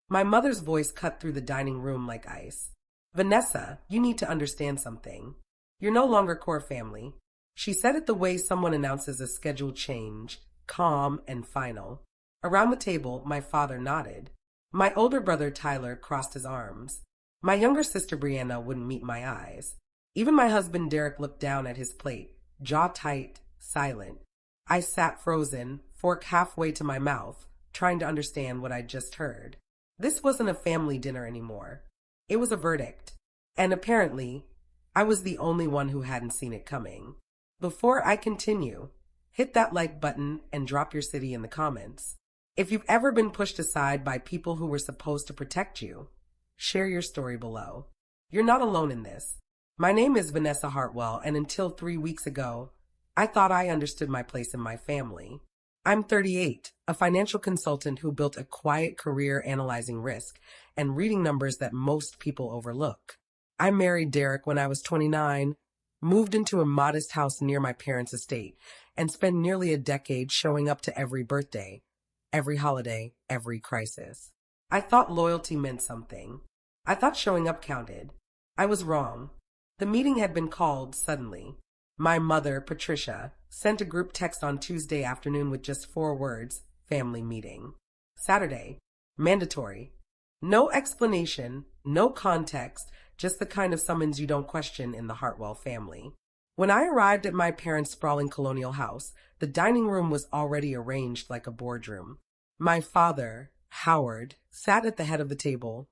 My mother's voice cut through the dining room like ice. Vanessa, you need to understand something. You're no longer core family. She said it the way someone announces a scheduled change, calm and final. Around the table, my father nodded. My older brother Tyler crossed his arms. My younger sister Brianna wouldn't meet my eyes. Even my husband Derek looked down at his plate, jaw tight, silent. I sat frozen, fork halfway to my mouth, trying to understand what I'd just heard. This wasn't a family dinner anymore. It was a verdict. And apparently, I was the only one who hadn't seen it coming. Before I continue, hit that like button and drop your city in the comments. If you've ever been pushed aside by people who were supposed to protect you, share your story below. You're not alone in this. My name is Vanessa Hartwell, and until 3 weeks ago, I thought I understood my place in my family. I'm 38, a financial consultant who built a quiet career analyzing risk and reading numbers that most people overlook. I married Derek when I was 29, moved into a modest house near my parents' estate, and spent nearly a decade showing up to every birthday, every holiday, every crisis. I thought loyalty meant something. I thought showing up counted. I was wrong. The meeting had been called suddenly. My mother, Patricia, sent a group text on Tuesday afternoon with just 4 words, family meeting. Saturday, mandatory. No explanation, no context, just the kind of summons you don't question in the Hartwell family. When I arrived at my parents' sprawling colonial house, the dining room was already arranged like a boardroom. My father, Howard, sat at the head of the table,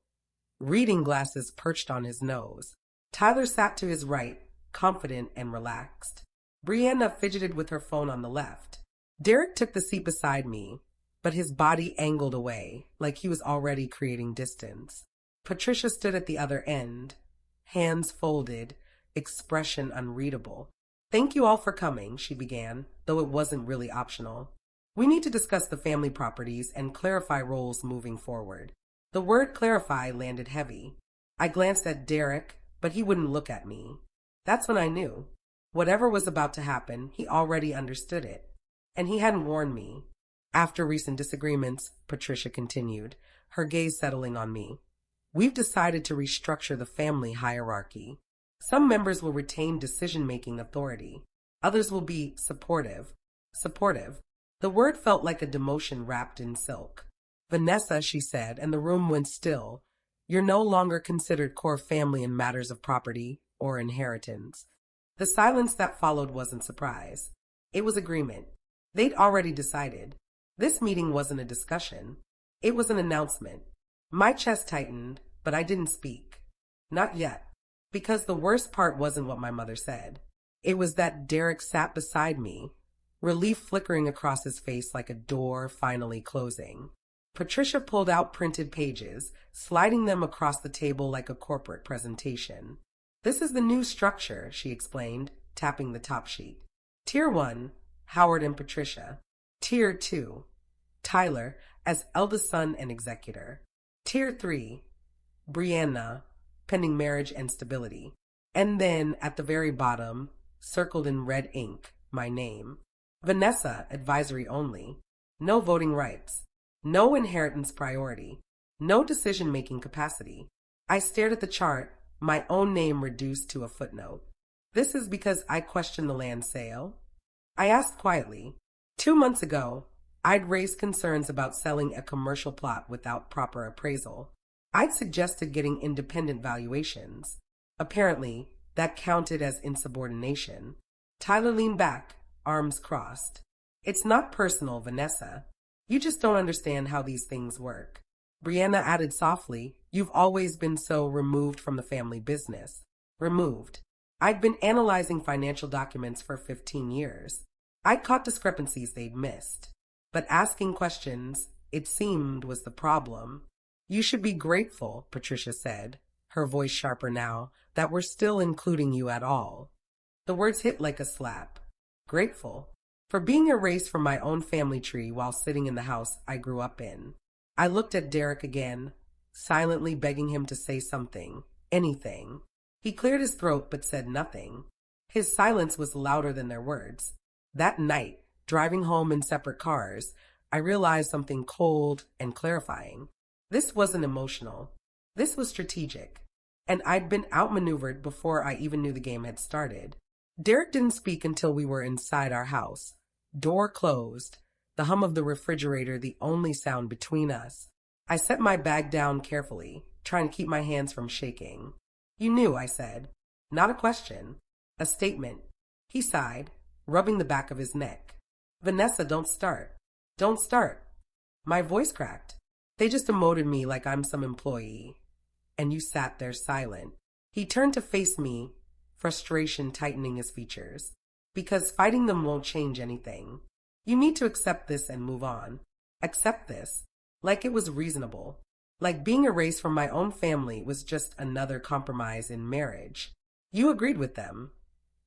reading glasses perched on his nose. Tyler sat to his right, confident and relaxed. Brianna fidgeted with her phone on the left. Derek took the seat beside me, but his body angled away, like he was already creating distance. Patricia stood at the other end, hands folded, expression unreadable. Thank you all for coming, she began, though it wasn't really optional. We need to discuss the family properties and clarify roles moving forward. The word clarify landed heavy. I glanced at Derek, but he wouldn't look at me. That's when I knew. Whatever was about to happen, he already understood it. And he hadn't warned me. After recent disagreements, Patricia continued, her gaze settling on me. We've decided to restructure the family hierarchy. Some members will retain decision-making authority. Others will be supportive. Supportive. The word felt like a demotion wrapped in silk. Vanessa, she said, and the room went still. You're no longer considered core family in matters of property or inheritance. The silence that followed wasn't surprise. It was agreement. They'd already decided. This meeting wasn't a discussion. It was an announcement. My chest tightened, but I didn't speak. Not yet. Because the worst part wasn't what my mother said. It was that Derek sat beside me, relief flickering across his face like a door finally closing. Patricia pulled out printed pages, sliding them across the table like a corporate presentation. This is the new structure, she explained, tapping the top sheet. Tier 1, Howard and Patricia. Tier 2, Tyler, as eldest son and executor. Tier 3, Brianna, pending marriage and stability. And then, at the very bottom, circled in red ink, my name. Vanessa, advisory only. No voting rights. No inheritance priority. No decision-making capacity. I stared at the chart, my own name reduced to a footnote. This is because I questioned the land sale? I asked quietly. 2 months ago, I'd raised concerns about selling a commercial plot without proper appraisal. I'd suggested getting independent valuations. Apparently, that counted as insubordination. Tyler leaned back, arms crossed. It's not personal, Vanessa. You just don't understand how these things work. Brianna added softly, you've always been so removed from the family business. Removed. I'd been analyzing financial documents for 15 years. I'd caught discrepancies they'd missed. But asking questions, it seemed, was the problem. You should be grateful, Patricia said, her voice sharper now, that we're still including you at all. The words hit like a slap. Grateful. For being erased from my own family tree while sitting in the house I grew up in. I looked at Derek again, silently begging him to say something, anything. He cleared his throat but said nothing. His silence was louder than their words. That night, driving home in separate cars, I realized something cold and clarifying. This wasn't emotional. This was strategic. And I'd been outmaneuvered before I even knew the game had started. Derek didn't speak until we were inside our house. Door closed, the hum of the refrigerator the only sound between us. I set my bag down carefully, trying to keep my hands from shaking. You knew, I said. Not a question. A statement. He sighed, rubbing the back of his neck. Vanessa, don't start. Don't start. My voice cracked. They just demoted me like I'm some employee. And you sat there silent. He turned to face me, frustration tightening his features. Because fighting them won't change anything. You need to accept this and move on. Accept this. Like it was reasonable. Like being erased from my own family was just another compromise in marriage. You agreed with them,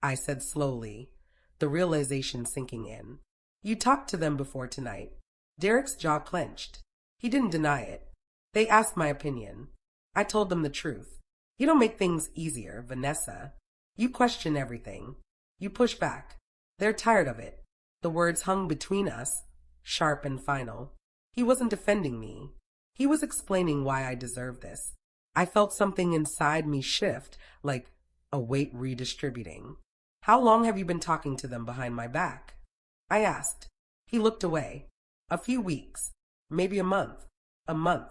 I said slowly, the realization sinking in. You talked to them before tonight. Derek's jaw clenched. He didn't deny it. They asked my opinion. I told them the truth. You don't make things easier, Vanessa. You question everything. You push back. They're tired of it. The words hung between us, sharp and final. He wasn't defending me. He was explaining why I deserved this. I felt something inside me shift, like a weight redistributing. How long have you been talking to them behind my back? I asked. He looked away. A few weeks. Maybe a month. A month.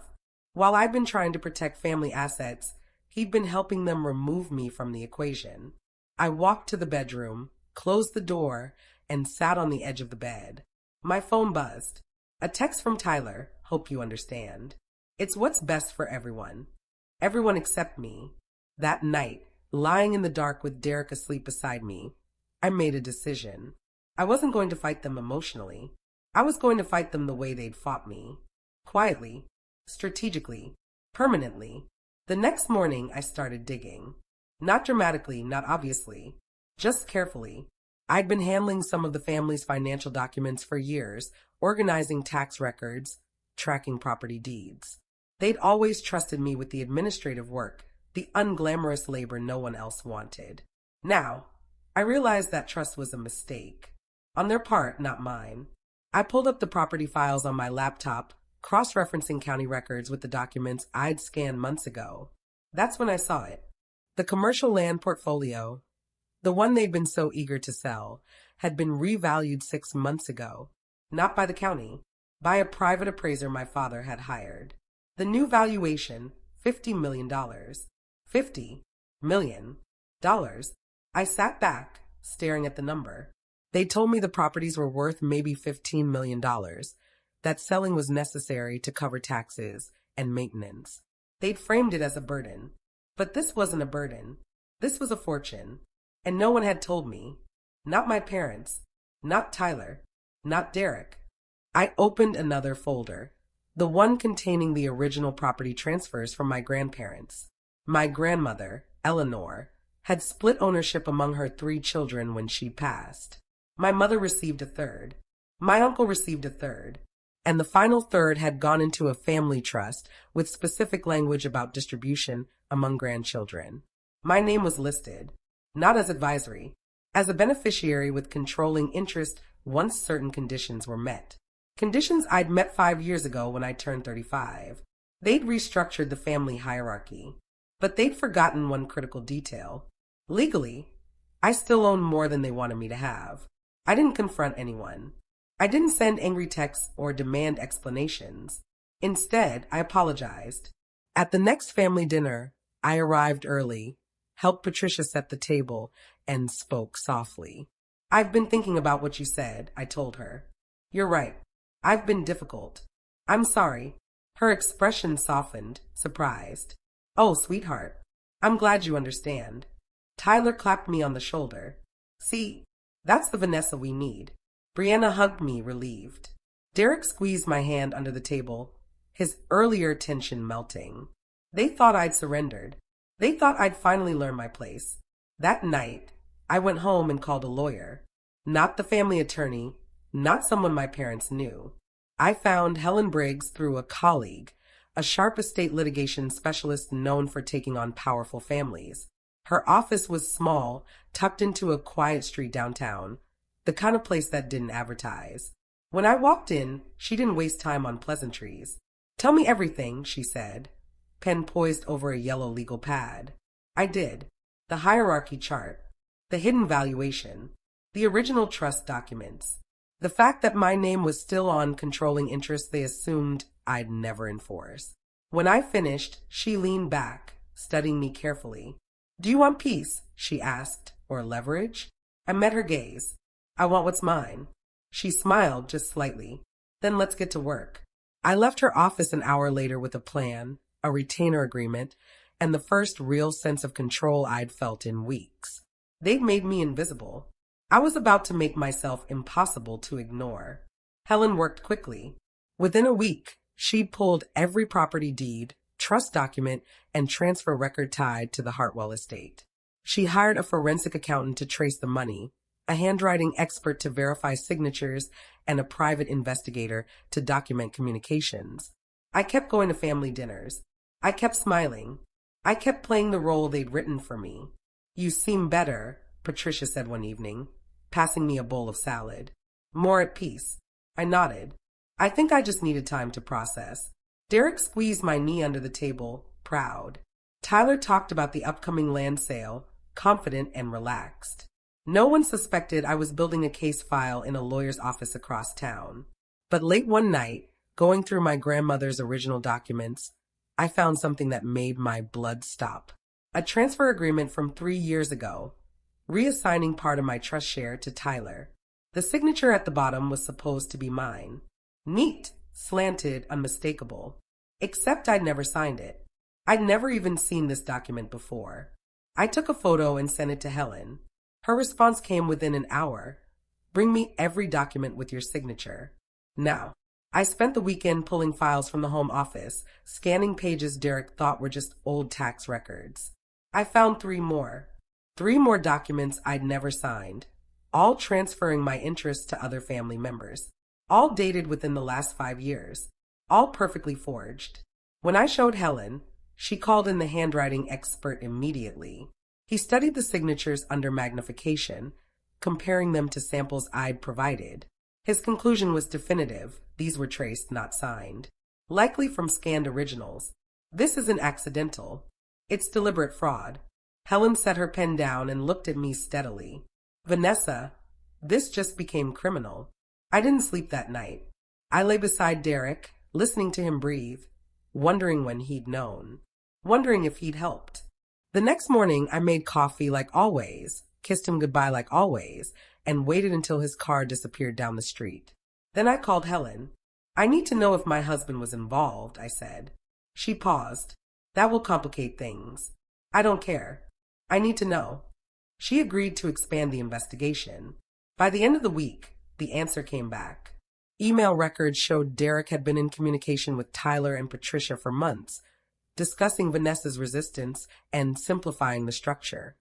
While I'd been trying to protect family assets, he'd been helping them remove me from the equation. I walked to the bedroom, closed the door, and sat on the edge of the bed. My phone buzzed. A text from Tyler. Hope you understand. It's what's best for everyone. Everyone except me. That night, lying in the dark with Derek asleep beside me, I made a decision. I wasn't going to fight them emotionally. I was going to fight them the way they'd fought me. Quietly, strategically, permanently. The next morning, I started digging. Not dramatically, not obviously, just carefully. I'd been handling some of the family's financial documents for years, organizing tax records, tracking property deeds. They'd always trusted me with the administrative work, the unglamorous labor no one else wanted. Now, I realized that trust was a mistake. On their part, not mine. I pulled up the property files on my laptop, cross-referencing county records with the documents I'd scanned months ago. That's when I saw it. The commercial land portfolio, the one they'd been so eager to sell, had been revalued 6 months ago. Not by the county, by a private appraiser my father had hired. The new valuation, $50 million. $50 million. I sat back, staring at the number. They told me the properties were worth maybe $15 million, that selling was necessary to cover taxes and maintenance. They'd framed it as a burden. But this wasn't a burden. This was a fortune. And no one had told me. Not my parents. Not Tyler. Not Derek. I opened another folder. The one containing the original property transfers from my grandparents. My grandmother, Eleanor, had split ownership among her 3 children when she passed. My mother received a third. My uncle received a third. And the final third had gone into a family trust with specific language about distribution among grandchildren. My name was listed, not as advisory, as a beneficiary with controlling interest once certain conditions were met. Conditions I'd met 5 years ago when I turned 35. They'd restructured the family hierarchy, but they'd forgotten one critical detail. Legally, I still owned more than they wanted me to have. I didn't confront anyone. I didn't send angry texts or demand explanations. Instead, I apologized. At the next family dinner, I arrived early, helped Patricia set the table, and spoke softly. I've been thinking about what you said, I told her. You're right. I've been difficult. I'm sorry. Her expression softened, surprised. Oh, sweetheart. I'm glad you understand. Tyler clapped me on the shoulder. See, that's the Vanessa we need. Brianna hugged me, relieved. Derek squeezed my hand under the table, his earlier tension melting. They thought I'd surrendered. They thought I'd finally learned my place. That night, I went home and called a lawyer. Not the family attorney, not someone my parents knew. I found Helen Briggs through a colleague, a sharp estate litigation specialist known for taking on powerful families. Her office was small, tucked into a quiet street downtown, the kind of place that didn't advertise. When I walked in, she didn't waste time on pleasantries. Tell me everything, she said, pen poised over a yellow legal pad. I did. The hierarchy chart, the hidden valuation, the original trust documents, the fact that my name was still on controlling interests they assumed I'd never enforce. When I finished, she leaned back, studying me carefully. Do you want peace? She asked, or leverage? I met her gaze. I want what's mine. She smiled just slightly. Then let's get to work. I left her office an hour later with a plan, a retainer agreement, and the first real sense of control I'd felt in weeks. They'd made me invisible. I was about to make myself impossible to ignore. Helen worked quickly. Within a week, she'd pulled every property deed, trust document, and transfer record tied to the Hartwell estate. She hired a forensic accountant to trace the money, a handwriting expert to verify signatures, and a private investigator to document communications. I kept going to family dinners. I kept smiling. I kept playing the role they'd written for me. You seem better, Patricia said one evening, passing me a bowl of salad. More at peace. I nodded. I think I just needed time to process. Derek squeezed my knee under the table, proud. Tyler talked about the upcoming land sale, confident and relaxed. No one suspected I was building a case file in a lawyer's office across town. But late one night, going through my grandmother's original documents, I found something that made my blood stop. A transfer agreement from 3 years ago, reassigning part of my trust share to Tyler. The signature at the bottom was supposed to be mine. Neat, slanted, unmistakable. Except I'd never signed it. I'd never even seen this document before. I took a photo and sent it to Helen. Her response came within an hour. Bring me every document with your signature. Now, I spent the weekend pulling files from the home office, scanning pages Derek thought were just old tax records. I found 3 more. 3 more documents I'd never signed, all transferring my interests to other family members, all dated within the last 5 years, all perfectly forged. When I showed Helen, she called in the handwriting expert immediately. He studied the signatures under magnification, comparing them to samples I'd provided. His conclusion was definitive. These were traced, not signed. Likely from scanned originals. This isn't accidental. It's deliberate fraud. Helen set her pen down and looked at me steadily. Vanessa, this just became criminal. I didn't sleep that night. I lay beside Derek, listening to him breathe, wondering when he'd known, wondering if he'd helped. The next morning, I made coffee like always, kissed him goodbye like always, and waited until his car disappeared down the street. Then I called Helen. I need to know if my husband was involved, I said. She paused. That will complicate things. I don't care. I need to know. She agreed to expand the investigation. By the end of the week, the answer came back. Email records showed Derek had been in communication with Tyler and Patricia for months, discussing Vanessa's resistance and simplifying the structure.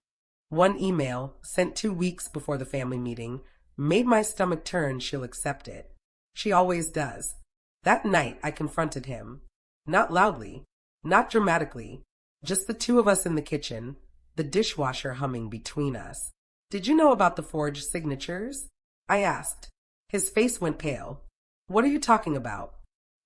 One email, sent 2 weeks before the family meeting, made my stomach turn. She'll accept it. She always does. That night, I confronted him. Not loudly, not dramatically, just the 2 of us in the kitchen, the dishwasher humming between us. Did you know about the forged signatures? I asked. His face went pale. What are you talking about?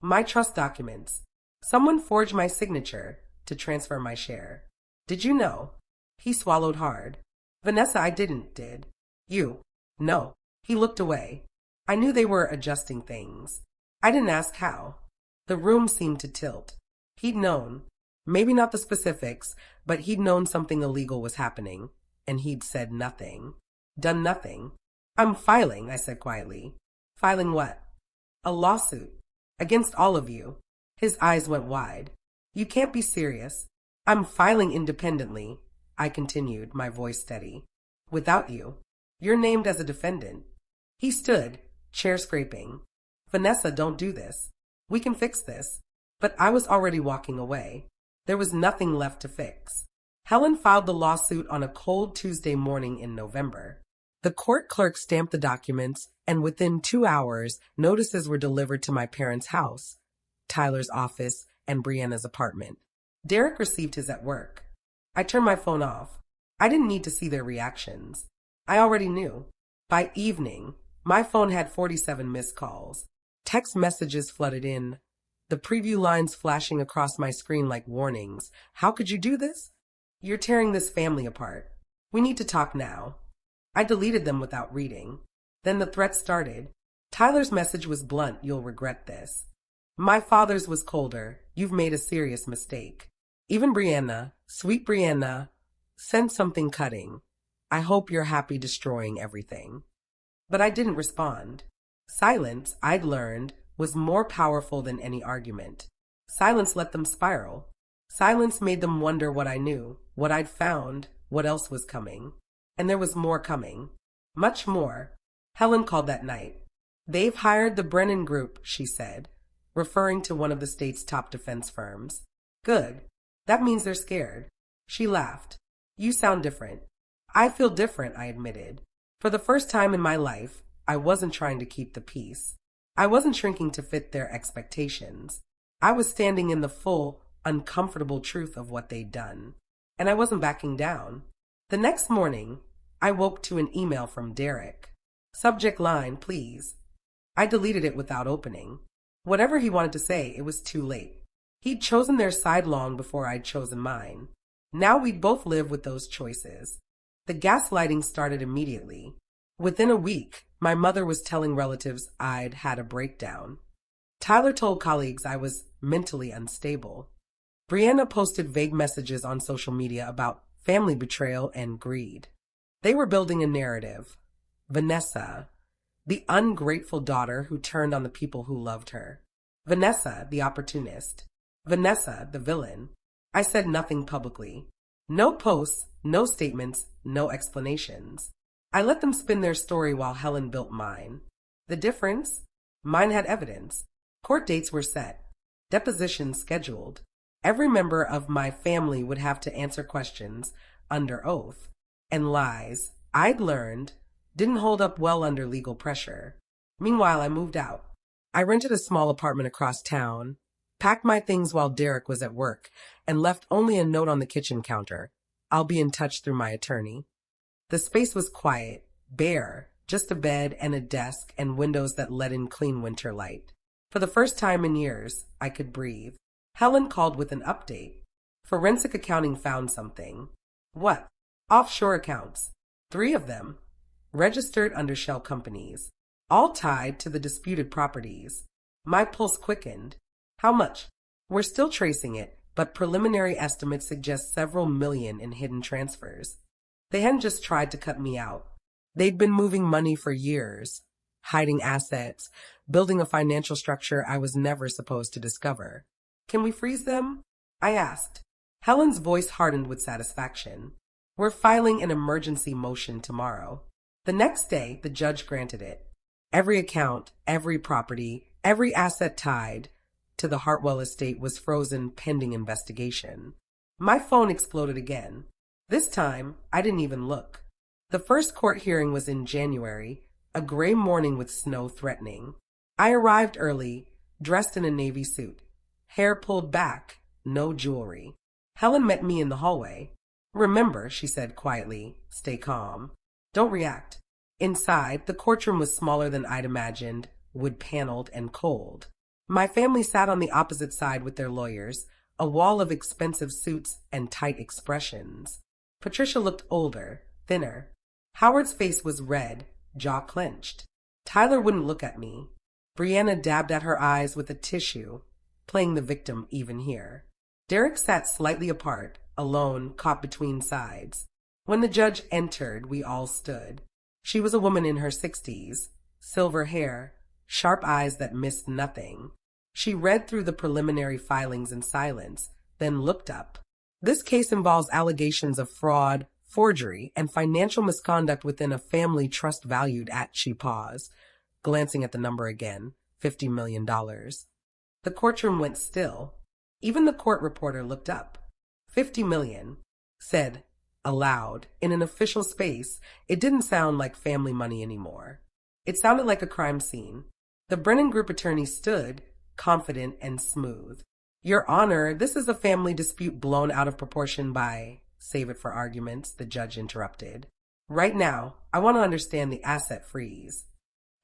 My trust documents. Someone forged my signature to transfer my share. Did you know? He swallowed hard. Vanessa, I didn't, did. You? No. He looked away. I knew they were adjusting things. I didn't ask how. The room seemed to tilt. He'd known. Maybe not the specifics, but he'd known something illegal was happening, and he'd said nothing. Done nothing. I'm filing, I said quietly. Filing what? A lawsuit. Against all of you. His eyes went wide. You can't be serious. I'm filing independently, I continued, my voice steady. Without you. You're named as a defendant. He stood, chair scraping. Vanessa, don't do this. We can fix this. But I was already walking away. There was nothing left to fix. Helen filed the lawsuit on a cold Tuesday morning in November. The court clerk stamped the documents, and within 2 hours, notices were delivered to my parents' house, Tyler's office, and Brianna's apartment. Derek received his at work. I turned my phone off. I didn't need to see their reactions. I already knew. By evening, my phone had 47 missed calls. Text messages flooded in. the preview lines flashing across my screen like warnings. How could you do this? You're tearing this family apart. We need to talk now. I deleted them without reading. Then the threat started. Tyler's message was blunt. You'll regret this. My father's was colder. You've made a serious mistake. Even Brianna, sweet Brianna, sent something cutting. I hope you're happy destroying everything. But I didn't respond. Silence, I'd learned, was more powerful than any argument. Silence let them spiral. Silence made them wonder what I knew, what I'd found, what else was coming. And there was more coming. Much more. Helen called that night. They've hired the Brennan Group, she said, referring to one of the state's top defense firms. Good. That means they're scared. She laughed. You sound different. I feel different, I admitted. For the first time in my life, I wasn't trying to keep the peace. I wasn't shrinking to fit their expectations. I was standing in the full, uncomfortable truth of what they'd done. And I wasn't backing down. The next morning, I woke to an email from Derek. Subject line, please. I deleted it without opening. Whatever he wanted to say, it was too late. He'd chosen their side long before I'd chosen mine. Now we'd both live with those choices. The gaslighting started immediately. Within a week, my mother was telling relatives I'd had a breakdown. Tyler told colleagues I was mentally unstable. Brianna posted vague messages on social media about family betrayal and greed. They were building a narrative. Vanessa, the ungrateful daughter who turned on the people who loved her. Vanessa, the opportunist. Vanessa, the villain. I said nothing publicly. No posts, no statements, no explanations. I let them spin their story while Helen built mine. The difference? Mine had evidence. Court dates were set. Depositions scheduled. Every member of my family would have to answer questions under oath. And lies, I'd learned, didn't hold up well under legal pressure. Meanwhile, I moved out. I rented a small apartment across town, packed my things while Derek was at work, and left only a note on the kitchen counter. I'll be in touch through my attorney. The space was quiet, bare, just a bed and a desk and windows that let in clean winter light. For the first time in years, I could breathe. Helen called with an update. Forensic accounting found something. What? Offshore accounts. 3 of them. Registered under shell companies. All tied to the disputed properties. My pulse quickened. How much? We're still tracing it, but preliminary estimates suggest several million in hidden transfers. They hadn't just tried to cut me out. They'd been moving money for years, hiding assets, building a financial structure I was never supposed to discover. Can we freeze them? I asked. Helen's voice hardened with satisfaction. We're filing an emergency motion tomorrow. The next day, the judge granted it. Every account, every property, every asset tied to the Hartwell estate was frozen pending investigation. My phone exploded again. This time, I didn't even look. The first court hearing was in January, a gray morning with snow threatening. I arrived early, dressed in a navy suit. Hair pulled back, no jewelry. Helen met me in the hallway. Remember, she said quietly, stay calm. Don't react. Inside, the courtroom was smaller than I'd imagined, wood-paneled and cold. My family sat on the opposite side with their lawyers, a wall of expensive suits and tight expressions. Patricia looked older, thinner. Howard's face was red, jaw clenched. Tyler wouldn't look at me. Brianna dabbed at her eyes with a tissue, playing the victim even here. Derek sat slightly apart, alone, caught between sides. When the judge entered, we all stood. She was a woman in her 60s, silver hair, sharp eyes that missed nothing. She read through the preliminary filings in silence, then looked up. This case involves allegations of fraud, forgery, and financial misconduct within a family trust valued at, she paused, glancing at the number again, $50 million. The courtroom went still. Even the court reporter looked up. 50 million, said aloud. In an official space, it didn't sound like family money anymore. It sounded like a crime scene. The Brennan Group attorney stood, confident and smooth. Your Honor, this is a family dispute blown out of proportion by... Save it for arguments, the judge interrupted. Right now, I want to understand the asset freeze.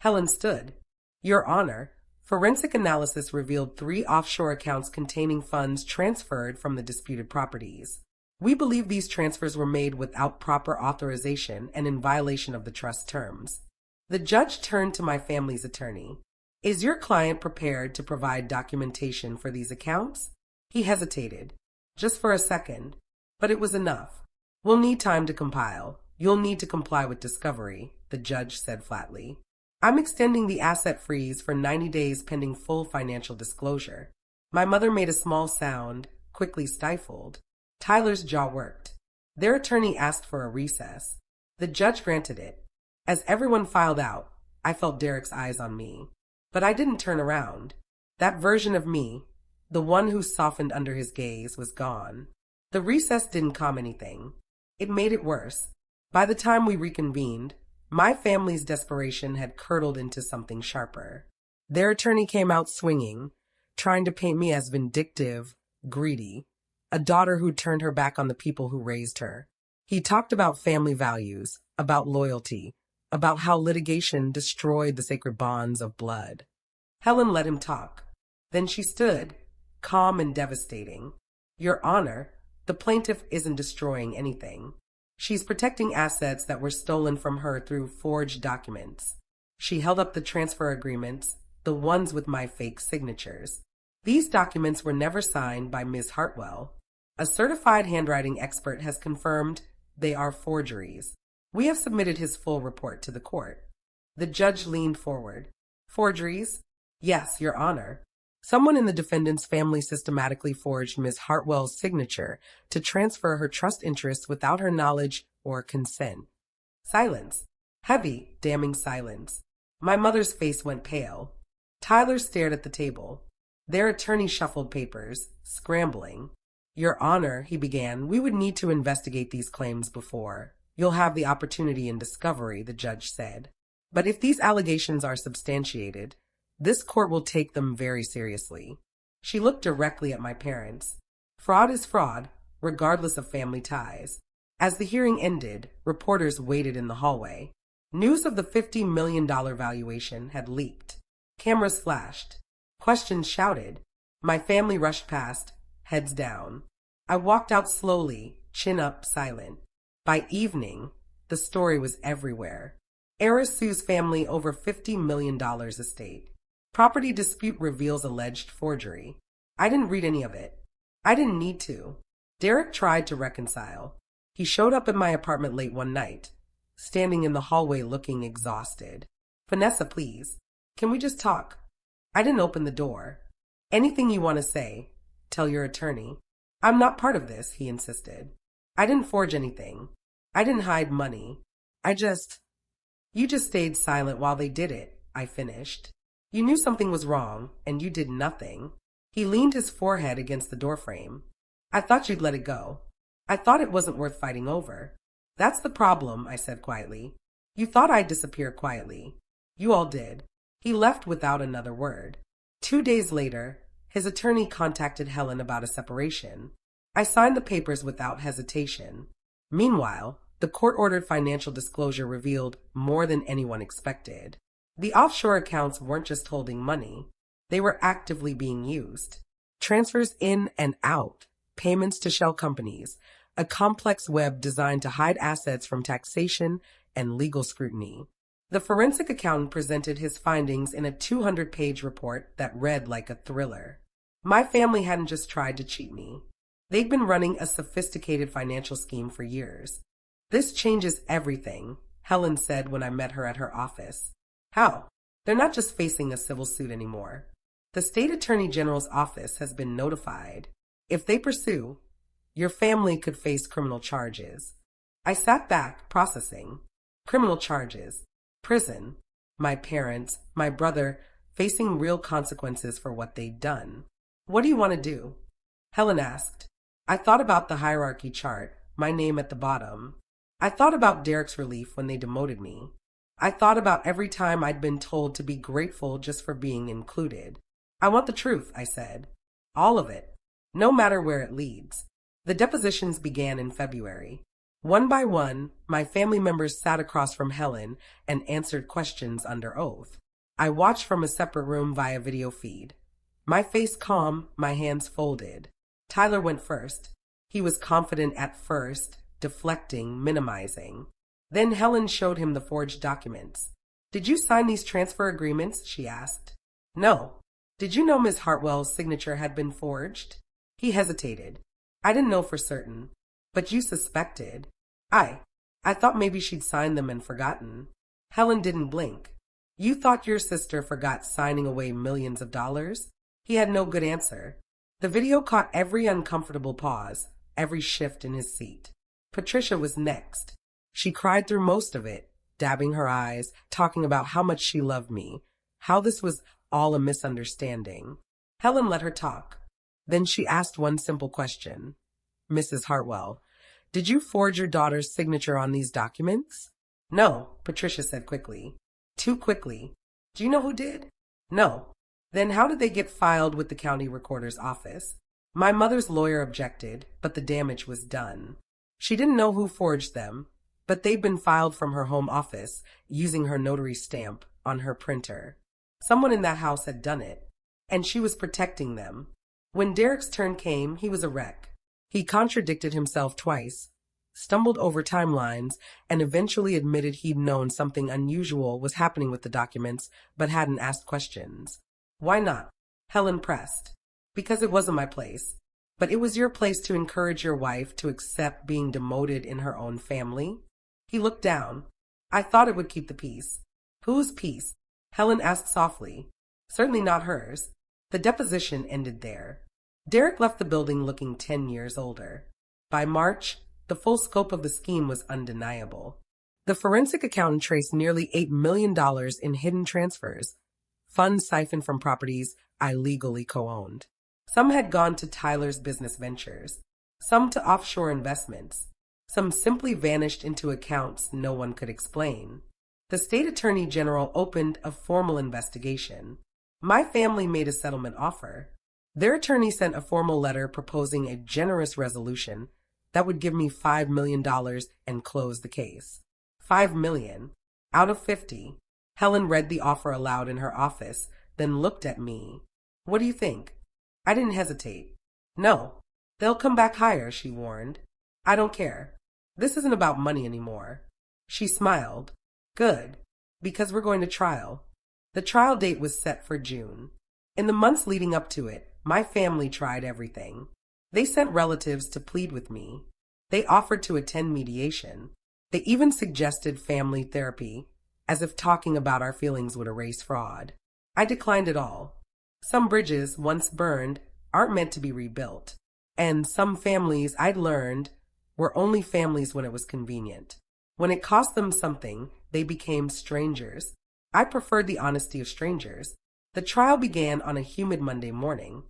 Helen stood. Your Honor, Forensic analysis revealed 3 offshore accounts containing funds transferred from the disputed properties. We believe these transfers were made without proper authorization and in violation of the trust terms. The judge turned to my family's attorney. Is your client prepared to provide documentation for these accounts? He hesitated, just for a second, but it was enough. We'll need time to compile. You'll need to comply with discovery, the judge said flatly. I'm extending the asset freeze for 90 days pending full financial disclosure. My mother made a small sound, quickly stifled. Tyler's jaw worked. Their attorney asked for a recess. The judge granted it. As everyone filed out, I felt Derek's eyes on me. But I didn't turn around. That version of me, the one who softened under his gaze, was gone. The recess didn't calm anything. It made it worse. By the time we reconvened, my family's desperation had curdled into something sharper. Their attorney came out swinging, trying to paint me as vindictive, greedy, a daughter who turned her back on the people who raised her. He talked about family values, about loyalty, about how litigation destroyed the sacred bonds of blood. Helen let him talk. Then she stood, calm and devastating. Your Honor, the plaintiff isn't destroying anything. She's protecting assets that were stolen from her through forged documents. She held up the transfer agreements, the ones with my fake signatures. These documents were never signed by Ms. Hartwell. A certified handwriting expert has confirmed they are forgeries. We have submitted his full report to the court. The judge leaned forward. Forgeries? Yes, Your Honor. Someone in the defendant's family systematically forged Ms. Hartwell's signature to transfer her trust interests without her knowledge or consent. Silence. Heavy, damning silence. My mother's face went pale. Tyler stared at the table. Their attorney shuffled papers, scrambling. Your Honor, he began, we would need to investigate these claims before. You'll have the opportunity in discovery, the judge said. But if these allegations are substantiated, this court will take them very seriously. She looked directly at my parents. Fraud is fraud, regardless of family ties. As the hearing ended, reporters waited in the hallway. News of the $50 million valuation had leaked. Cameras flashed. Questions shouted. My family rushed past, heads down. I walked out slowly, chin up, silent. By evening, the story was everywhere. Heiress sues family over $50 million estate. Property dispute reveals alleged forgery. I didn't read any of it. I didn't need to. Derek tried to reconcile. He showed up in my apartment late one night, standing in the hallway looking exhausted. Vanessa, please. Can we just talk? I didn't open the door. Anything you want to say, tell your attorney. I'm not part of this, he insisted. I didn't forge anything. I didn't hide money. You just stayed silent while they did it, I finished. You knew something was wrong, and you did nothing. He leaned his forehead against the doorframe. I thought you'd let it go. I thought it wasn't worth fighting over. That's the problem, I said quietly. You thought I'd disappear quietly. You all did. He left without another word. 2 days later, his attorney contacted Helen about a separation. I signed the papers without hesitation. Meanwhile, the court-ordered financial disclosure revealed more than anyone expected. The offshore accounts weren't just holding money. They were actively being used. Transfers in and out, payments to shell companies, a complex web designed to hide assets from taxation and legal scrutiny. The forensic accountant presented his findings in a 200-page report that read like a thriller. My family hadn't just tried to cheat me. They'd been running a sophisticated financial scheme for years. This changes everything, Helen said when I met her at her office. How? They're not just facing a civil suit anymore. The state attorney general's office has been notified. If they pursue, your family could face criminal charges. I sat back, processing. Criminal charges. Prison. My parents, my brother, facing real consequences for what they'd done. What do you want to do? Helen asked. I thought about the hierarchy chart, my name at the bottom. I thought about Derek's relief when they demoted me. I thought about every time I'd been told to be grateful just for being included. I want the truth, I said. All of it. No matter where it leads. The depositions began in February. One by one, my family members sat across from Helen and answered questions under oath. I watched from a separate room via video feed. My face calm, my hands folded. Tyler went first. He was confident at first, deflecting, minimizing. Then Helen showed him the forged documents. Did you sign these transfer agreements? She asked. No. Did you know Miss Hartwell's signature had been forged? He hesitated. I didn't know for certain. But you suspected. I thought maybe she'd signed them and forgotten. Helen didn't blink. You thought your sister forgot signing away millions of dollars? He had no good answer. The video caught every uncomfortable pause, every shift in his seat. Patricia was next. She cried through most of it, dabbing her eyes, talking about how much she loved me, how this was all a misunderstanding. Helen let her talk. Then she asked one simple question. Mrs. Hartwell, did you forge your daughter's signature on these documents? No, Patricia said quickly. Too quickly. Do you know who did? No. Then how did they get filed with the county recorder's office? My mother's lawyer objected, but the damage was done. She didn't know who forged them, but they'd been filed from her home office using her notary stamp on her printer. Someone in that house had done it, and she was protecting them. When Derek's turn came, he was a wreck. He contradicted himself twice, stumbled over timelines, and eventually admitted he'd known something unusual was happening with the documents, but hadn't asked questions. Why not? Helen pressed. Because it wasn't my place. But it was your place to encourage your wife to accept being demoted in her own family. He looked down. I thought it would keep the peace. Whose peace? Helen asked softly. Certainly not hers. The deposition ended there. Derek left the building looking 10 years older. By March, the full scope of the scheme was undeniable. The forensic accountant traced nearly $8 million in hidden transfers, funds siphoned from properties I legally co-owned. Some had gone to Tyler's business ventures, some to offshore investments, some simply vanished into accounts no one could explain. The state attorney general opened a formal investigation. My family made a settlement offer. Their attorney sent a formal letter proposing a generous resolution that would give me $5 million and close the case. $5 million. Out of 50. Helen read the offer aloud in her office, then looked at me. What do you think? I didn't hesitate. No. They'll come back higher, she warned. I don't care. This isn't about money anymore. She smiled. Good. Because we're going to trial. The trial date was set for June. In the months leading up to it, my family tried everything. They sent relatives to plead with me. They offered to attend mediation. They even suggested family therapy, as if talking about our feelings would erase fraud. I declined it all. Some bridges, once burned, aren't meant to be rebuilt. And some families, I'd learned, were only families when it was convenient. When it cost them something, they became strangers. I preferred the honesty of strangers. The trial began on a humid Monday morning.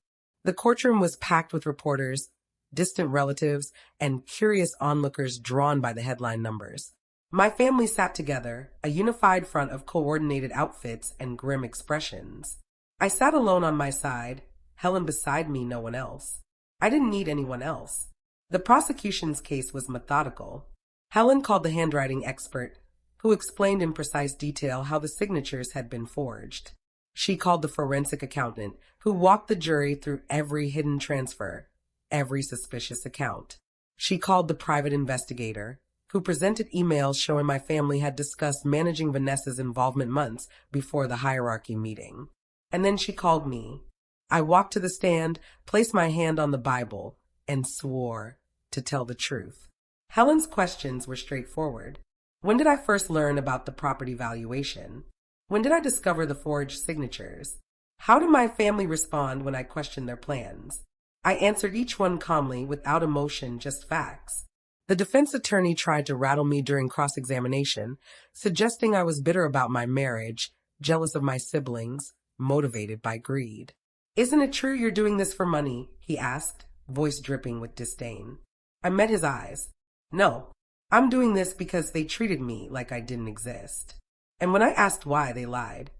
The courtroom was packed with reporters, distant relatives, and curious onlookers drawn by the headline numbers. My family sat together, a unified front of coordinated outfits and grim expressions. I sat alone on my side, Helen beside me, no one else. I didn't need anyone else. The prosecution's case was methodical. Helen called the handwriting expert, who explained in precise detail how the signatures had been forged. She called the forensic accountant, who walked the jury through every hidden transfer, every suspicious account. She called the private investigator, who presented emails showing my family had discussed managing Vanessa's involvement months before the hierarchy meeting. And then she called me. I walked to the stand, placed my hand on the Bible, and swore to tell the truth. Helen's questions were straightforward. When did I first learn about the property valuation? When did I discover the forged signatures? How did my family respond when I questioned their plans? I answered each one calmly, without emotion, just facts. The defense attorney tried to rattle me during cross-examination, suggesting I was bitter about my marriage, jealous of my siblings, motivated by greed. Isn't it true you're doing this for money? He asked, voice dripping with disdain. I met his eyes. No, I'm doing this because they treated me like I didn't exist. And when I asked why, they lied.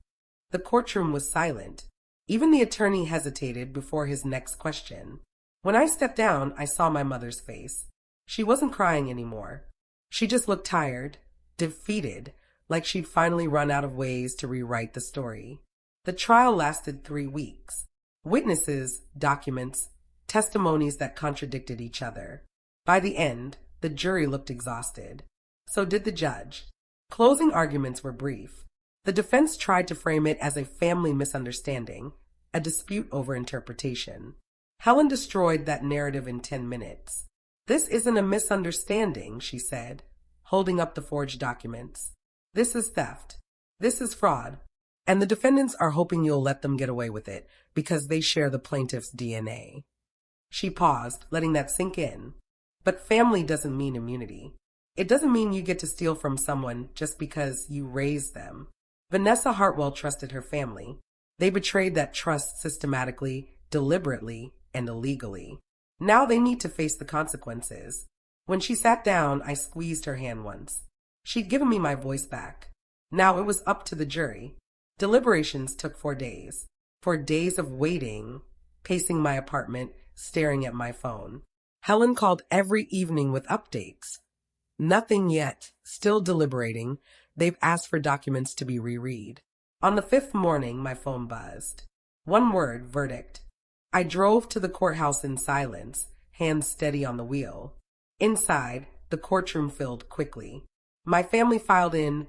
The courtroom was silent. Even the attorney hesitated before his next question. When I stepped down, I saw my mother's face. She wasn't crying anymore. She just looked tired, defeated, like she'd finally run out of ways to rewrite the story. The trial lasted 3 weeks. Witnesses, documents, testimonies that contradicted each other. By the end, the jury looked exhausted. So did the judge. Closing arguments were brief. The defense tried to frame it as a family misunderstanding, a dispute over interpretation. Helen destroyed that narrative in 10 minutes. "This isn't a misunderstanding," she said, holding up the forged documents. "This is theft. This is fraud. And the defendants are hoping you'll let them get away with it because they share the plaintiff's DNA." She paused, letting that sink in. But family doesn't mean immunity. It doesn't mean you get to steal from someone just because you raised them. Vanessa Hartwell trusted her family. They betrayed that trust systematically, deliberately, and illegally. Now they need to face the consequences. When she sat down, I squeezed her hand once. She'd given me my voice back. Now it was up to the jury. Deliberations took 4 days. 4 days of waiting, pacing my apartment, staring at my phone. Helen called every evening with updates. Nothing yet. Still deliberating. They've asked for documents to be reread. On the 5th morning, my phone buzzed. One word, verdict. I drove to the courthouse in silence, hands steady on the wheel. Inside, the courtroom filled quickly. My family filed in,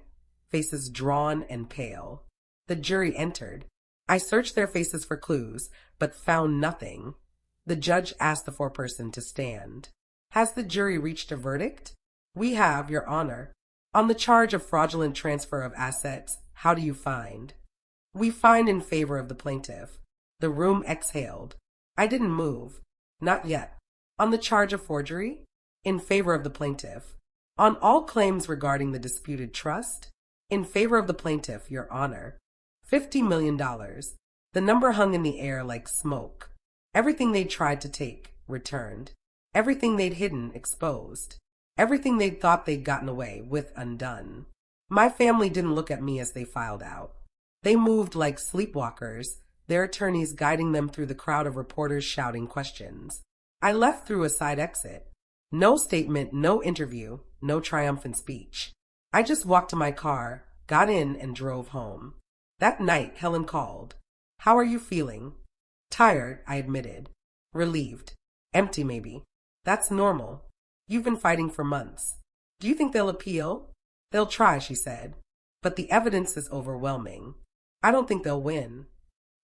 faces drawn and pale. The jury entered. I searched their faces for clues, but found nothing. The judge asked the foreperson to stand. "Has the jury reached a verdict?" "We have, Your Honor." "On the charge of fraudulent transfer of assets, how do you find?" "We find in favor of the plaintiff." The room exhaled. I didn't move. "Not yet." "On the charge of forgery?" "In favor of the plaintiff." "On all claims regarding the disputed trust?" "In favor of the plaintiff, Your Honor." $50 million. The number hung in the air like smoke. Everything they'd tried to take, returned. Everything they'd hidden, exposed. Everything they'd thought they'd gotten away with, undone. My family didn't look at me as they filed out. They moved like sleepwalkers, their attorneys guiding them through the crowd of reporters shouting questions. I left through a side exit. No statement, no interview, no triumphant speech. I just walked to my car, got in, and drove home. That night, Helen called. "How are you feeling?" "Tired," I admitted. "Relieved. Empty, maybe." "That's normal. You've been fighting for months." "Do you think they'll appeal?" "They'll try," she said. "But the evidence is overwhelming. I don't think they'll win."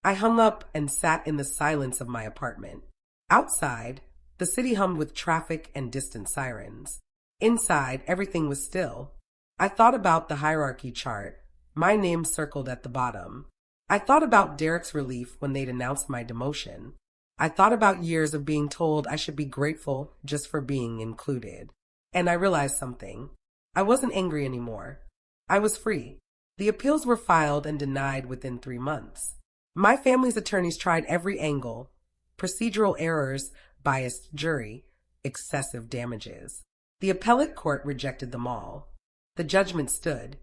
I hung up and sat in the silence of my apartment. Outside, the city hummed with traffic and distant sirens. Inside, everything was still. I thought about the hierarchy chart, my name circled at the bottom. I thought about Derek's relief when they'd announced my demotion. I thought about years of being told I should be grateful just for being included. And I realized something. I wasn't angry anymore. I was free. The appeals were filed and denied within 3 months. My family's attorneys tried every angle. Procedural errors, biased jury, excessive damages. The appellate court rejected them all. The judgment stood.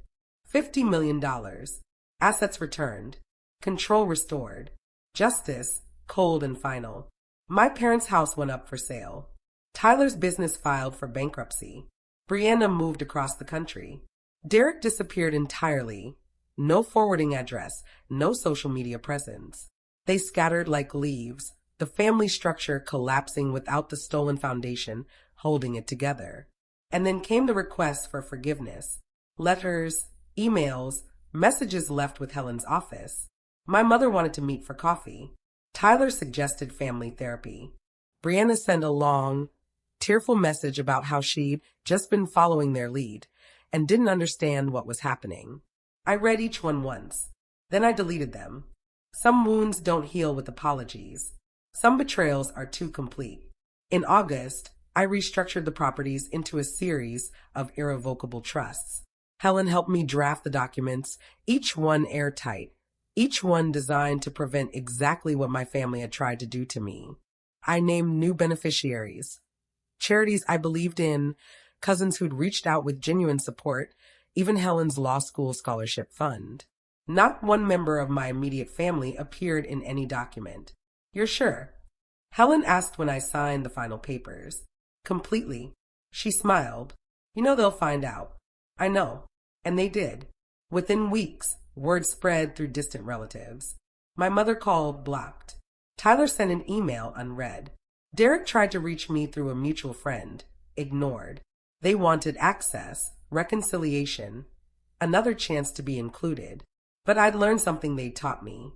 $50 million. Assets returned. Control restored. Justice, cold and final. My parents' house went up for sale. Tyler's business filed for bankruptcy. Brianna moved across the country. Derek disappeared entirely. No forwarding address, no social media presence. They scattered like leaves, the family structure collapsing without the stolen foundation holding it together. And then came the request for forgiveness. Letters, emails, messages left with Helen's office. My mother wanted to meet for coffee. Tyler suggested family therapy. Brianna sent a long, tearful message about how she'd just been following their lead and didn't understand what was happening. I read each one once. Then I deleted them. Some wounds don't heal with apologies. Some betrayals are too complete. In August, I restructured the properties into a series of irrevocable trusts. Helen helped me draft the documents, each one airtight, each one designed to prevent exactly what my family had tried to do to me. I named new beneficiaries, charities I believed in, cousins who'd reached out with genuine support, even Helen's law school scholarship fund. Not one member of my immediate family appeared in any document. "You're sure?" Helen asked when I signed the final papers. "Completely." She smiled. "You know they'll find out." "I know." And they did. Within weeks, word spread through distant relatives. My mother called, blocked. Tyler sent an email unread. Derek tried to reach me through a mutual friend, ignored. They wanted access, reconciliation, another chance to be included. But I'd learned something they taught me.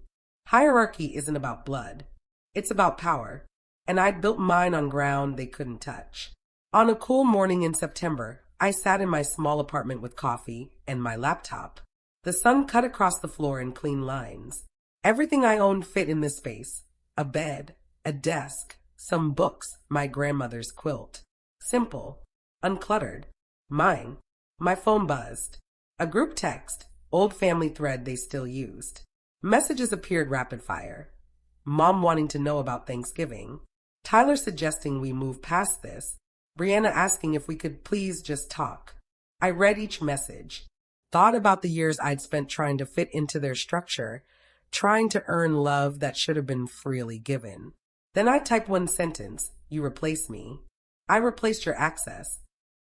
Hierarchy isn't about blood. It's about power. And I'd built mine on ground they couldn't touch. On a cool morning in September, I sat in my small apartment with coffee and my laptop. The sun cut across the floor in clean lines. Everything I owned fit in this space. A bed, a desk, some books, my grandmother's quilt. Simple, uncluttered. Mine. My phone buzzed. A group text, old family thread they still used. Messages appeared rapid fire. Mom wanting to know about Thanksgiving. Tyler suggesting we move past this. Brianna asking if we could please just talk. I read each message. Thought about the years I'd spent trying to fit into their structure, trying to earn love that should have been freely given. Then I typed one sentence. You replaced me. I replaced your access.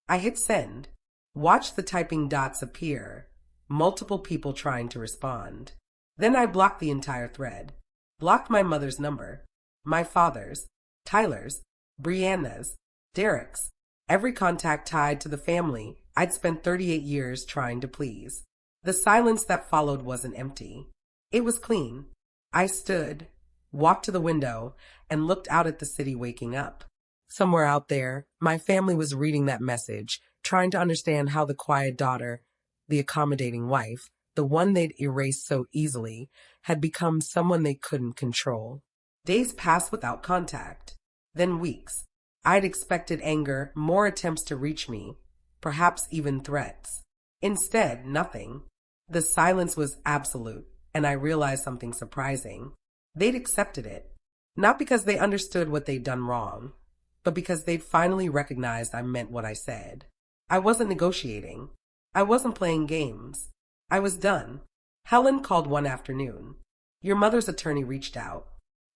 I hit send. Watched the typing dots appear. Multiple people trying to respond. Then I blocked the entire thread. Blocked my mother's number. My father's. Tyler's. Brianna's. Derek's. Every contact tied to the family I'd spent 38 years trying to please. The silence that followed wasn't empty. It was clean. I stood, walked to the window, and looked out at the city waking up. Somewhere out there, my family was reading that message, trying to understand how the quiet daughter, the accommodating wife, the one they'd erased so easily, had become someone they couldn't control. Days passed without contact. Then weeks. I'd expected anger, more attempts to reach me, perhaps even threats. Instead, nothing. The silence was absolute, and I realized something surprising. They'd accepted it. Not because they understood what they'd done wrong, but because they'd finally recognized I meant what I said. I wasn't negotiating. I wasn't playing games. I was done. Helen called one afternoon. Your mother's attorney reached out.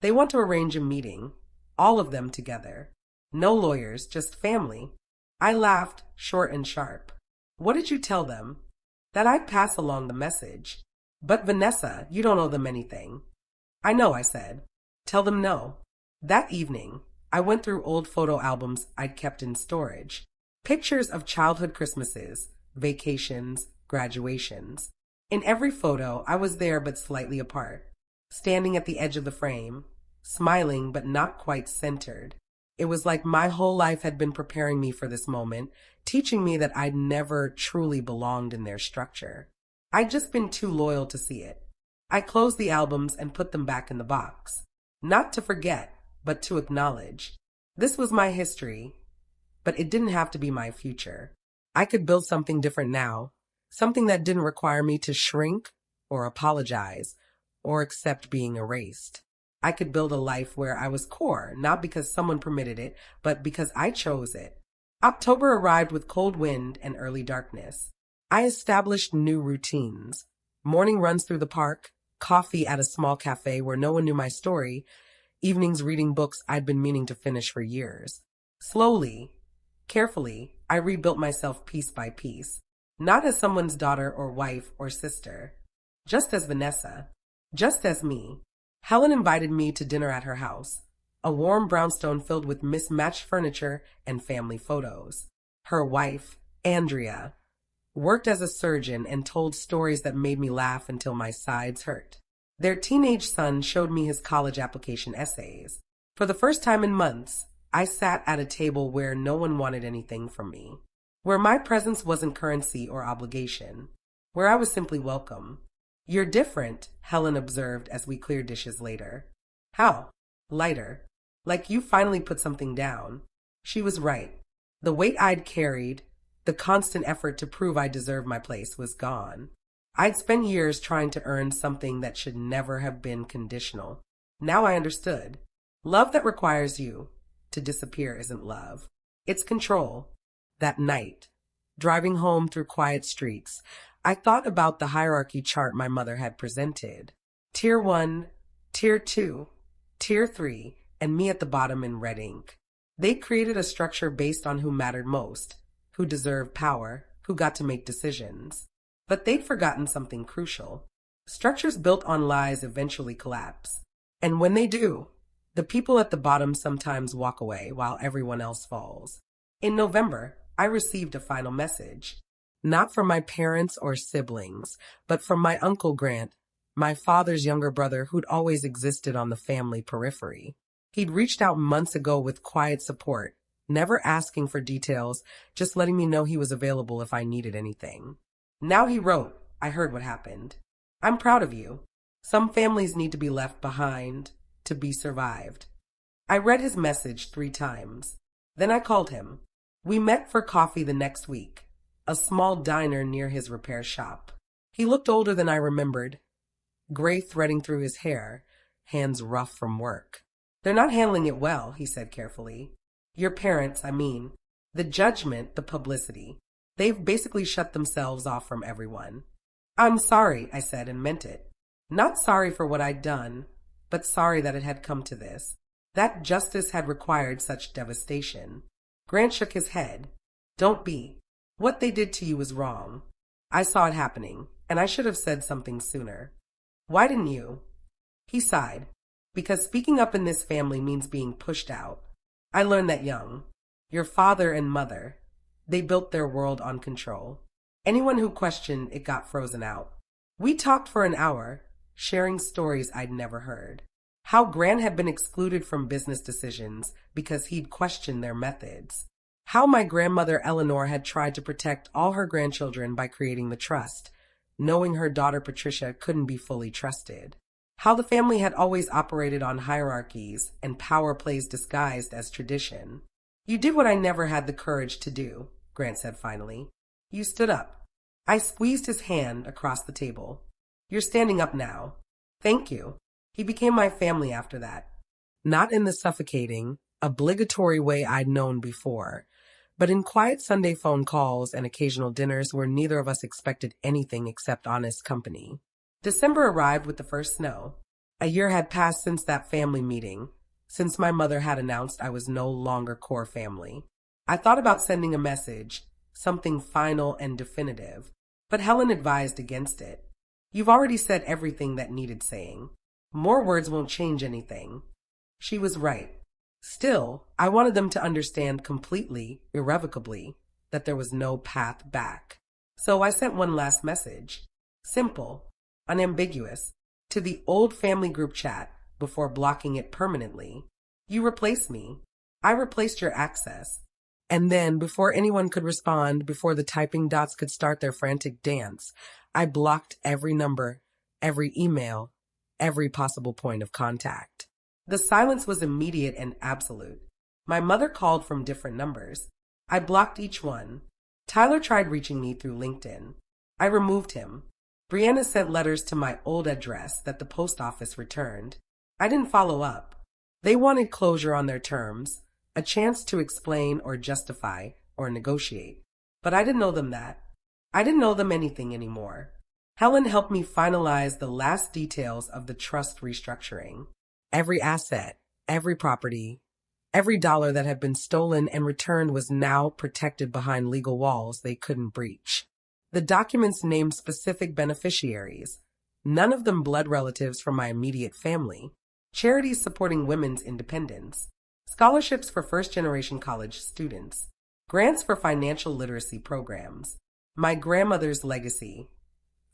They want to arrange a meeting, all of them together. No lawyers, just family. I laughed, short and sharp. What did you tell them? That I'd pass along the message. But Vanessa, you don't owe them anything. I know, I said. Tell them no. That evening, I went through old photo albums I'd kept in storage. Pictures of childhood Christmases, vacations, graduations. In every photo, I was there but slightly apart, standing at the edge of the frame, smiling but not quite centered. It was like my whole life had been preparing me for this moment, teaching me that I'd never truly belonged in their structure. I'd just been too loyal to see it. I closed the albums and put them back in the box. Not to forget, but to acknowledge. This was my history, but it didn't have to be my future. I could build something different now, something that didn't require me to shrink or apologize or accept being erased. I could build a life where I was core, not because someone permitted it, but because I chose it. October arrived with cold wind and early darkness. I established new routines. Morning runs through the park, coffee at a small cafe where no one knew my story, evenings reading books I'd been meaning to finish for years. Slowly, carefully, I rebuilt myself piece by piece, not as someone's daughter or wife or sister, just as Vanessa, just as me. Helen invited me to dinner at her house, a warm brownstone filled with mismatched furniture and family photos. Her wife, Andrea, worked as a surgeon and told stories that made me laugh until my sides hurt. Their teenage son showed me his college application essays. For the first time in months, I sat at a table where no one wanted anything from me, where my presence wasn't currency or obligation, where I was simply welcome. You're different, Helen observed as we cleared dishes later. How? Lighter. Like you finally put something down. She was right. The weight I'd carried, the constant effort to prove I deserved my place was gone. I'd spent years trying to earn something that should never have been conditional. Now I understood. Love that requires you to disappear isn't love. It's control. That night, driving home through quiet streets, I thought about the hierarchy chart my mother had presented. Tier 1, Tier 2, Tier 3, and me at the bottom in red ink. They created a structure based on who mattered most, who deserved power, who got to make decisions. But they'd forgotten something crucial. Structures built on lies eventually collapse. And when they do, the people at the bottom sometimes walk away while everyone else falls. In November, I received a final message. Not from my parents or siblings, but from my Uncle Grant, my father's younger brother who'd always existed on the family periphery. He'd reached out months ago with quiet support, never asking for details, just letting me know he was available if I needed anything. Now he wrote, I heard what happened. I'm proud of you. Some families need to be left behind to be survived. I read his message 3 times. Then I called him. We met for coffee the next week, a small diner near his repair shop. He looked older than I remembered, gray threading through his hair, hands rough from work. They're not handling it well, he said carefully. Your parents, I mean. The judgment, the publicity. They've basically shut themselves off from everyone. I'm sorry, I said and meant it. Not sorry for what I'd done, but sorry that it had come to this. That justice had required such devastation. Grant shook his head. Don't be. What they did to you was wrong. I saw it happening, and I should have said something sooner. Why didn't you? He sighed. Because speaking up in this family means being pushed out. I learned that young. Your father and mother, they built their world on control. Anyone who questioned it got frozen out. We talked for an hour, sharing stories I'd never heard. How Grant had been excluded from business decisions because he'd questioned their methods. How my grandmother Eleanor had tried to protect all her grandchildren by creating the trust, knowing her daughter Patricia couldn't be fully trusted. How the family had always operated on hierarchies and power plays disguised as tradition. You did what I never had the courage to do, Grant said finally. You stood up. I squeezed his hand across the table. You're standing up now. Thank you. He became my family after that. Not in the suffocating, obligatory way I'd known before, but in quiet Sunday phone calls and occasional dinners where neither of us expected anything except honest company. December arrived with the first snow. A year had passed since that family meeting, since my mother had announced I was no longer core family. I thought about sending a message, something final and definitive, but Helen advised against it. You've already said everything that needed saying. More words won't change anything. She was right. Still, I wanted them to understand completely, irrevocably, that there was no path back. So I sent one last message. Simple, unambiguous, to the old family group chat before blocking it permanently. You replaced me. I replaced your access. And then, before anyone could respond, before the typing dots could start their frantic dance, I blocked every number, every email, every possible point of contact. The silence was immediate and absolute. My mother called from different numbers. I blocked each one. Tyler tried reaching me through LinkedIn. I removed him. Brianna sent letters to my old address that the post office returned. I didn't follow up. They wanted closure on their terms, a chance to explain or justify or negotiate. But I didn't owe them that. I didn't owe them anything anymore. Helen helped me finalize the last details of the trust restructuring. Every asset, every property, every dollar that had been stolen and returned was now protected behind legal walls they couldn't breach. The documents named specific beneficiaries, none of them blood relatives from my immediate family, charities supporting women's independence, scholarships for first-generation college students, grants for financial literacy programs, my grandmother's legacy,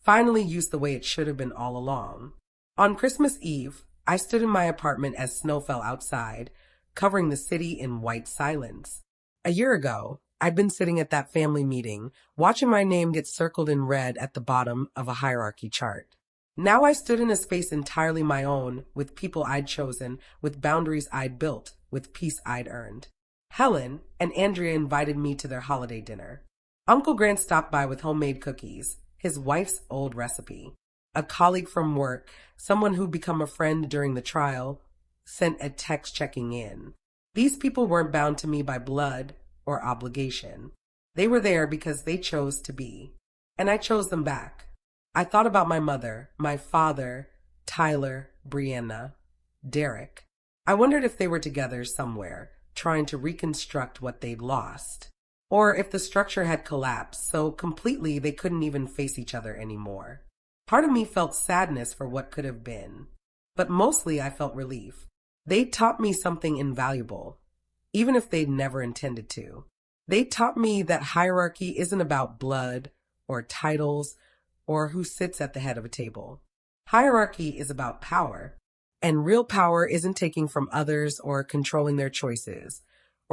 finally used the way it should have been all along. On Christmas Eve, I stood in my apartment as snow fell outside, covering the city in white silence. A year ago, I'd been sitting at that family meeting, watching my name get circled in red at the bottom of a hierarchy chart. Now I stood in a space entirely my own, with people I'd chosen, with boundaries I'd built, with peace I'd earned. Helen and Andrea invited me to their holiday dinner. Uncle Grant stopped by with homemade cookies, his wife's old recipe. A colleague from work, someone who'd become a friend during the trial, sent a text checking in. These people weren't bound to me by blood or obligation. They were there because they chose to be. And I chose them back. I thought about my mother, my father, Tyler, Brianna, Derek. I wondered if they were together somewhere, trying to reconstruct what they'd lost. or if the structure had collapsed so completely they couldn't even face each other anymore. Part of me felt sadness for what could have been, but mostly I felt relief. They taught me something invaluable, even if they'd never intended to. They taught me that hierarchy isn't about blood or titles or who sits at the head of a table. Hierarchy is about power, and real power isn't taking from others or controlling their choices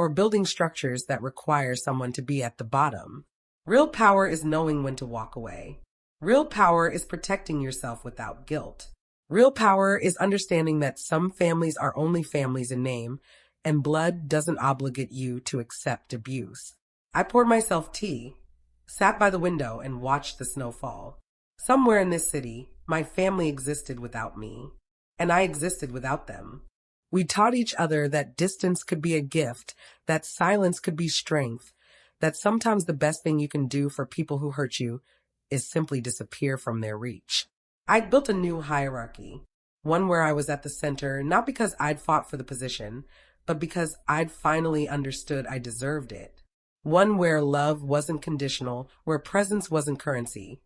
or building structures that require someone to be at the bottom. Real power is knowing when to walk away. Real power is protecting yourself without guilt. Real power is understanding that some families are only families in name, and blood doesn't obligate you to accept abuse. I poured myself tea, sat by the window, and watched the snow fall. Somewhere in this city, my family existed without me, and I existed without them. We taught each other that distance could be a gift, that silence could be strength, that sometimes the best thing you can do for people who hurt you is simply disappear from their reach. I'd built a new hierarchy, one where I was at the center, not because I'd fought for the position, but because I'd finally understood I deserved it. One where love wasn't conditional, where presence wasn't currency,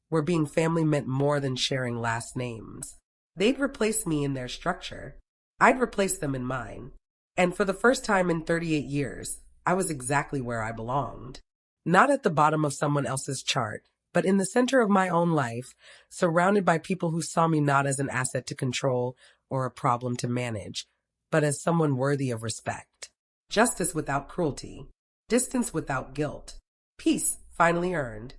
where being family meant more than sharing last names. They'd replace me in their structure. I'd replace them in mine. And for the first time in 38 years, I was exactly where I belonged. Not at the bottom of someone else's chart, but in the center of my own life, surrounded by people who saw me not as an asset to control or a problem to manage, but as someone worthy of respect. Justice without cruelty. Distance without guilt. Peace finally earned.